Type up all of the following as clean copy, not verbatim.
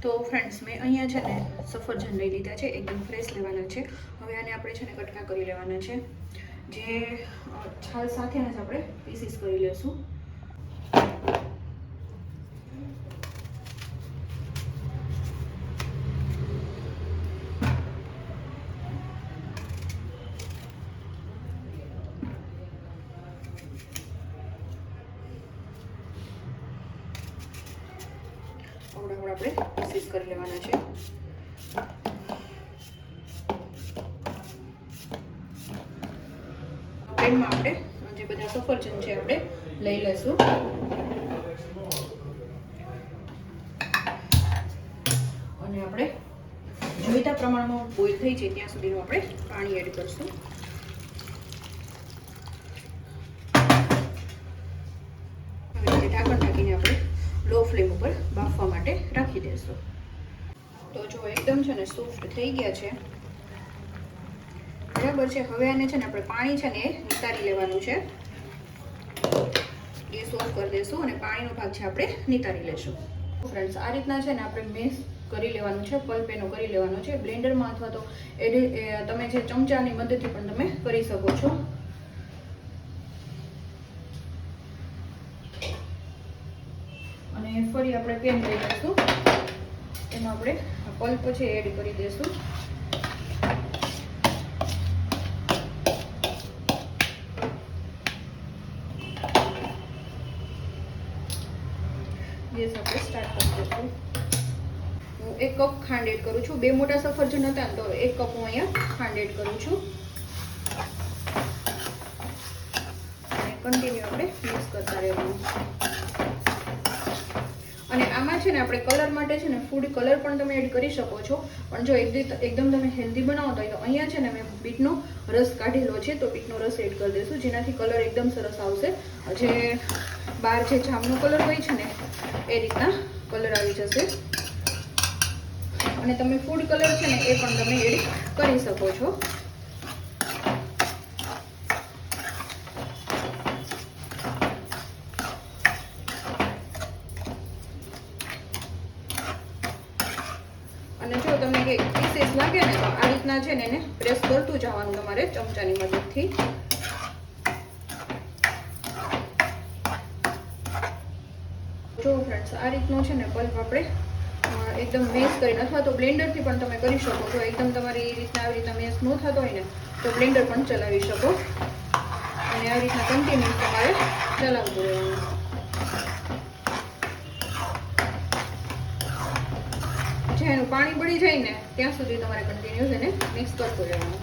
તો ફ્રેન્ડ્સ મેં અહીંયા છે ને સફરજન લઈ લીધા છે, એકદમ ફ્રેશ લેવાના છે. હવે આને આપણે છે ને કટકા કરી લેવાના છે, જે છાલ સાથેના જ આપણે પીસીસ કરી લેશું. આપણે પીસીસ કરી લેવાના છે. પેનમાં આપણે જે બધા સફરજન છે આપણે લઈ લઈશું. અને આપણે જોઈતા પ્રમાણમાં બોઇલ થઈ જાય ત્યાં સુધીનું આપણે પાણી એડ કરશું. ઢાંકણ ઢાંકીને આપણે લો ફ્લેમ ઉપર બાફવા માટે રાખી દેશું. તો જો એકદમ છે ને સોફ્ટ થઈ ગયા છે, બરાબર છે. હવે આને છે ને આપણે પાણી છે ને એ નિતારી લેવાનું છે. ગેસ ઓફ કરી દેશું અને પાણીનો ભાગ છે આપણે નિતારી લેશું. ફ્રેન્ડ્સ આ રીતના છે ને આપણે મેશ કરી લેવાનું છે, પલ્પ એનો કરી લેવાનો છે. બ્લેન્ડરમાં અથવા તો તમે જે ચમચાની મદદથી પણ તમે કરી શકો છો. અને ફરી આપણે પેન લઈ લઈશું, એમાં આપણે પલ્પ છે એડ કરી દઈશું. ગેસ આપણે સ્ટાર્ટ કરી દઈશું. હું 1 કપ ખાંડ એડ કરું છું. 2 મોટા સફરજન હતા તો 1 કપ હું અહીંયા ખાંડ એડ કરું છું. અને કન્ટિન્યુ આપણે મિક્સ કરતા રહેવાનું. અને આમાં છે ને આપણે કલર માટે છે ને ફૂડ કલર પણ તમે એડ કરી શકો છો, પણ જો એકદમ તમે હેલ્ધી બનાવતા હોય તો અહીંયા છે ને મેં બીટનો રસ કાઢેલો છે, તો બીટનો રસ એડ કરી દઈશું, જેનાથી કલર એકદમ સરસ આવશે. જે બહાર જે જામનો કલર હોય છે ને એ રીતના કલર આવી જશે. અને તમે ફૂડ કલર છે ને એ પણ તમે એડ કરી શકો છો. અને જો તમને કે પીસીસ લાગે ને તો આ રીતના છે ને એને પ્રેસ કરતું જવાનું તમારે ચમચાની મદદથી. જો ફ્રેન્ડ્સ આ રીતનો છે ને પલ્પ આપણે એકદમ મેશ કરીને અથવા તો બ્લેન્ડરથી પણ તમે કરી શકો છો. એકદમ તમારી રીતના આવી રીતના મેશ ન થતો હોય ને તો બ્લેન્ડર પણ ચલાવી શકો. અને આવી રીતના કન્ટિન્યુ તમારે ચલાવતું રહેવાનું. એનું પાણી બળી જાય ને ત્યાં સુધી તમારે કન્ટિન્યુઅસ એને મિક્સ કરતું રહેવાનું.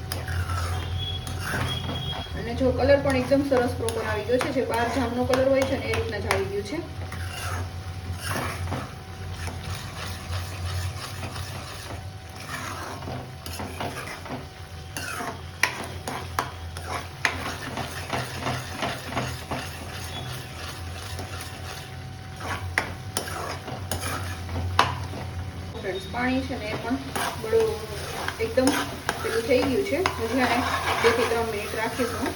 અને જો કલર પણ એકદમ સરસ પ્રોપર આવી ગયો છે, જે બહાર જામનો કલર હોય છે ને એ રીતના જ આવી ગયું છે. પાણી છે ને એ પણ બળું એકદમ પેલું થઈ ગયું છે. હજી આને 2 થી 3 મિનિટ રાખીશું.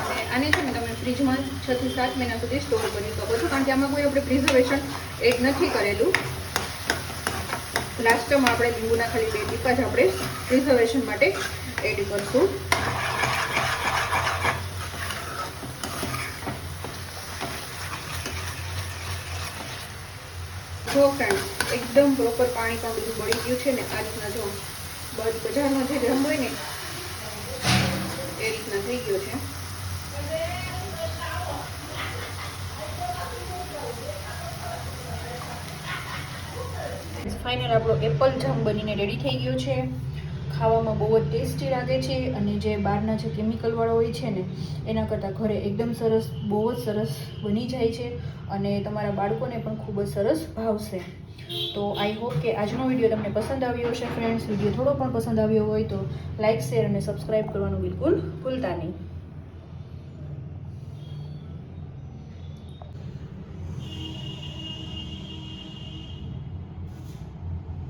અને આને છે ને તમે ફ્રીજમાં 6 થી 7 મહિના સુધી સ્ટોર કરી શકો છો, કારણ કે આમાં કોઈ આપણે પ્રિઝર્વેશન એડ નથી કરેલું. લાસ્ટમાં આપણે લીંબુના ખાલી 2 ટીપા જ આપણે પ્રિઝર્વેશન માટે એડ કરશું. જો ફ્રેન્ડ્સ એકદમ પ્રોપર પાણી પણ બધું બળી ગયું છે ને આ રીતના. જો બજારમાં જે ગરમ હોય ને એ રીતના થઈ ગયો છે. ફાઇનલ આપણો એપલ જામ બનીને રેડી થઈ ગયો છે. ખાવામાં બહુ જ ટેસ્ટી લાગે છે, અને જે બહારના જે કેમિકલવાળો હોય છે ને એના કરતાં ઘરે એકદમ સરસ, બહુ જ સરસ બની જાય છે. અને તમારા બાળકોને પણ ખૂબ જ સરસ ભાવશે. તો આઈ હોપ કે આજનો વિડીયો તમને પસંદ આવ્યો હશે. ફ્રેન્ડ્સ, વિડીયો થોડો પણ પસંદ આવ્યો હોય તો લાઇક, શેર અને સબસ્ક્રાઈબ કરવાનું બિલકુલ ભૂલતા નહીં.